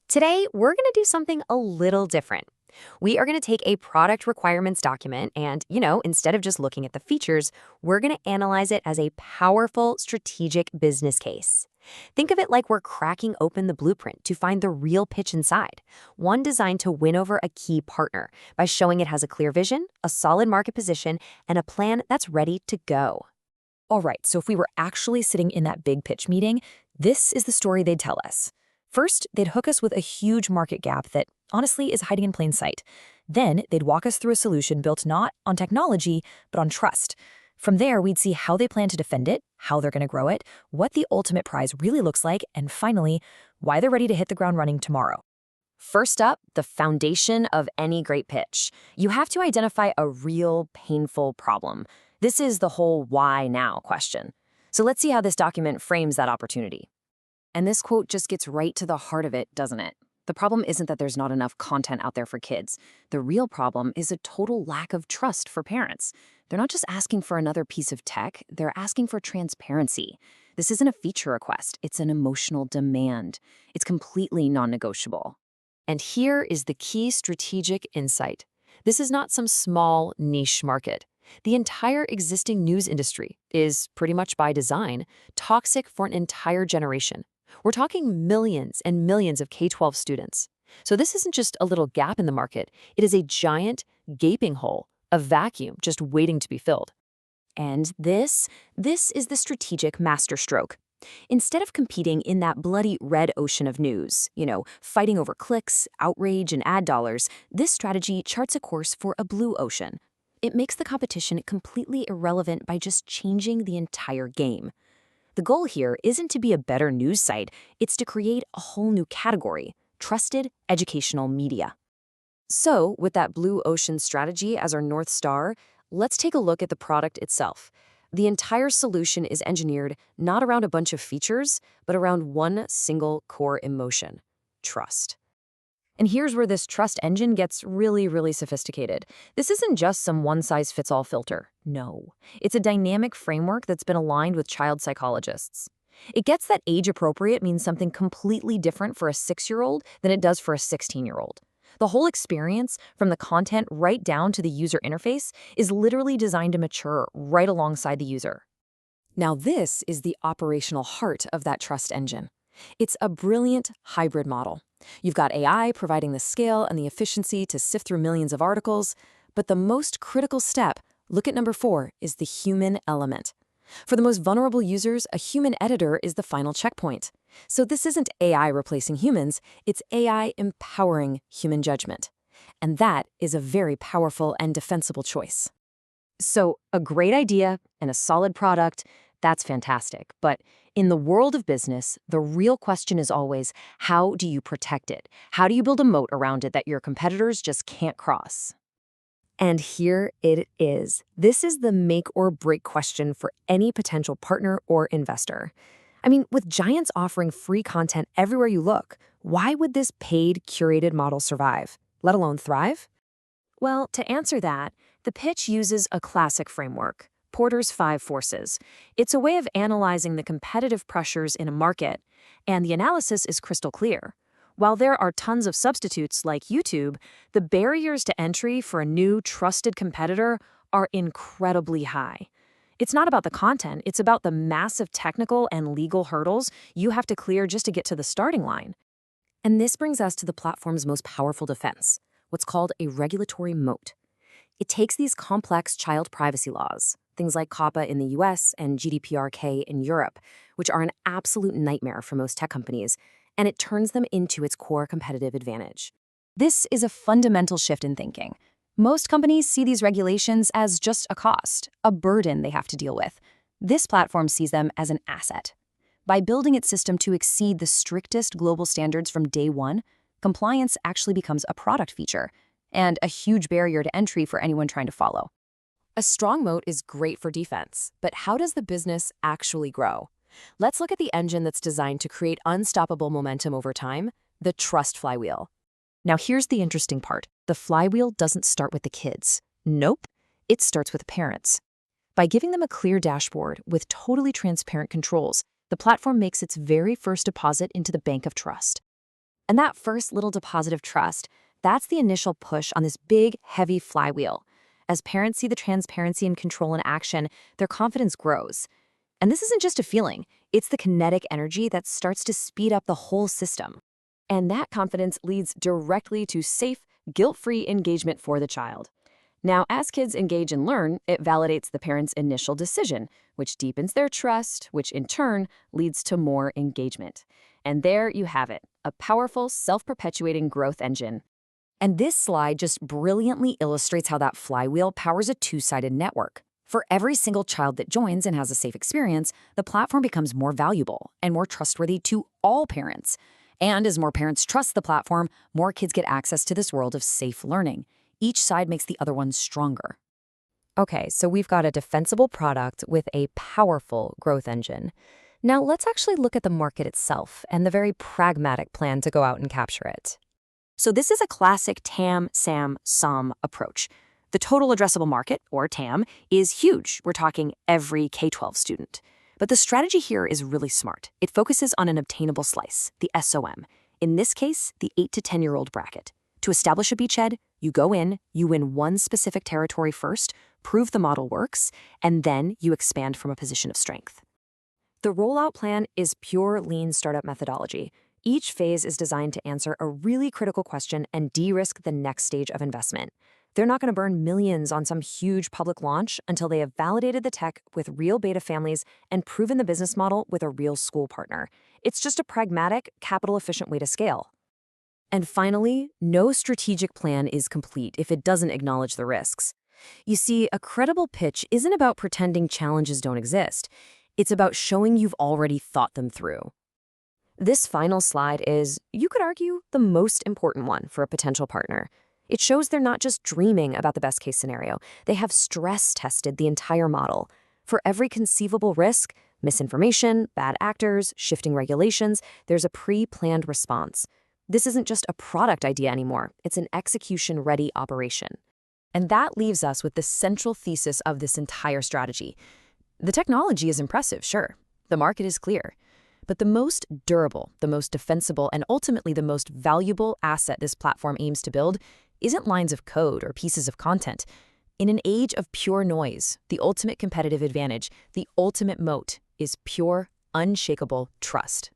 Today, we're going to do something a little different. We are going to take a product requirements document and, instead of just looking at the features, we're going to analyze it as a powerful strategic business case. Think of it like we're cracking open the blueprint to find the real pitch inside, one designed to win over a key partner by showing it has a clear vision, a solid market position, and a plan that's ready to go. All right, so if we were actually sitting in that big pitch meeting, this is the story they'd tell us. First, they'd hook us with a huge market gap that, honestly, is hiding in plain sight. Then, they'd walk us through a solution built not on technology, but on trust. From there, we'd see how they plan to defend it, how they're going to grow it, what the ultimate prize really looks like, and finally, why they're ready to hit the ground running tomorrow. First up, the foundation of any great pitch. You have to identify a real, painful problem. This is the whole why now question. So let's see how this document frames that opportunity. And this quote just gets right to the heart of it, doesn't it? The problem isn't that there's not enough content out there for kids. The real problem is a total lack of trust for parents. They're not just asking for another piece of tech, they're asking for transparency. This isn't a feature request, it's an emotional demand. It's completely non-negotiable. And here is the key strategic insight. This is not some small niche market. The entire existing news industry is, pretty much by design, toxic for an entire generation. We're talking millions and millions of K-12 students. So this isn't just a little gap in the market. It is a giant, gaping hole, a vacuum just waiting to be filled. And this is the strategic masterstroke. Instead of competing in that bloody red ocean of news, fighting over clicks, outrage, and ad dollars, this strategy charts a course for a blue ocean. It makes the competition completely irrelevant by just changing the entire game. The goal here isn't to be a better news site, it's to create a whole new category, trusted educational media. So, with that blue ocean strategy as our North Star, let's take a look at the product itself. The entire solution is engineered not around a bunch of features, but around one single core emotion: trust. And here's where this trust engine gets really, really sophisticated. This isn't just some one-size-fits-all filter. No, it's a dynamic framework that's been aligned with child psychologists. It gets that age-appropriate means something completely different for a 6-year-old than it does for a 16-year-old. The whole experience, from the content right down to the user interface, is literally designed to mature right alongside the user. Now this is the operational heart of that trust engine. It's a brilliant hybrid model. You've got AI providing the scale and the efficiency to sift through millions of articles, but the most critical step, look at number 4, is the human element. For the most vulnerable users, a human editor is the final checkpoint. So this isn't AI replacing humans, it's AI empowering human judgment. And that is a very powerful and defensible choice. So a great idea and a solid product, that's fantastic. But in the world of business, the real question is always, how do you protect it? How do you build a moat around it that your competitors just can't cross? And here it is. This is the make or break question for any potential partner or investor. I mean, with giants offering free content everywhere you look, why would this paid, curated model survive, let alone thrive? Well, to answer that, the pitch uses a classic framework: Porter's 5 forces. It's a way of analyzing the competitive pressures in a market, and the analysis is crystal clear. While there are tons of substitutes like YouTube, the barriers to entry for a new, trusted competitor are incredibly high. It's not about the content, it's about the massive technical and legal hurdles you have to clear just to get to the starting line. And this brings us to the platform's most powerful defense, what's called a regulatory moat. It takes these complex child privacy laws, things like COPPA in the US and GDPR-K in Europe, which are an absolute nightmare for most tech companies, and it turns them into its core competitive advantage. This is a fundamental shift in thinking. Most companies see these regulations as just a cost, a burden they have to deal with. This platform sees them as an asset. By building its system to exceed the strictest global standards from day one, compliance actually becomes a product feature and a huge barrier to entry for anyone trying to follow. A strong moat is great for defense, but how does the business actually grow? Let's look at the engine that's designed to create unstoppable momentum over time, the trust flywheel. Now here's the interesting part. The flywheel doesn't start with the kids. Nope, it starts with parents. By giving them a clear dashboard with totally transparent controls, the platform makes its very first deposit into the bank of trust. And that first little deposit of trust, that's the initial push on this big, heavy flywheel. As parents see the transparency and control in action, their confidence grows. And this isn't just a feeling, it's the kinetic energy that starts to speed up the whole system. And that confidence leads directly to safe, guilt-free engagement for the child. Now, as kids engage and learn, it validates the parent's initial decision, which deepens their trust, which in turn leads to more engagement. And there you have it, a powerful, self-perpetuating growth engine. And this slide just brilliantly illustrates how that flywheel powers a two-sided network. For every single child that joins and has a safe experience, the platform becomes more valuable and more trustworthy to all parents. And as more parents trust the platform, more kids get access to this world of safe learning. Each side makes the other one stronger. Okay, so we've got a defensible product with a powerful growth engine. Now let's actually look at the market itself and the very pragmatic plan to go out and capture it. So this is a classic TAM, SAM, SOM approach. The total addressable market, or TAM, is huge. We're talking every K-12 student. But the strategy here is really smart. It focuses on an obtainable slice, the SOM. In this case, the 8 to 10-year-old bracket. To establish a beachhead, you go in, you win one specific territory first, prove the model works, and then you expand from a position of strength. The rollout plan is pure lean startup methodology. Each phase is designed to answer a really critical question and de-risk the next stage of investment. They're not going to burn millions on some huge public launch until they have validated the tech with real beta families and proven the business model with a real school partner. It's just a pragmatic, capital-efficient way to scale. And finally, no strategic plan is complete if it doesn't acknowledge the risks. You see, a credible pitch isn't about pretending challenges don't exist. It's about showing you've already thought them through. This final slide is, you could argue, the most important one for a potential partner. It shows they're not just dreaming about the best-case scenario. They have stress-tested the entire model. For every conceivable risk, misinformation, bad actors, shifting regulations, there's a pre-planned response. This isn't just a product idea anymore. It's an execution-ready operation. And that leaves us with the central thesis of this entire strategy. The technology is impressive, sure. The market is clear. But the most durable, the most defensible, and ultimately the most valuable asset this platform aims to build isn't lines of code or pieces of content. In an age of pure noise, the ultimate competitive advantage, the ultimate moat, is pure, unshakable trust.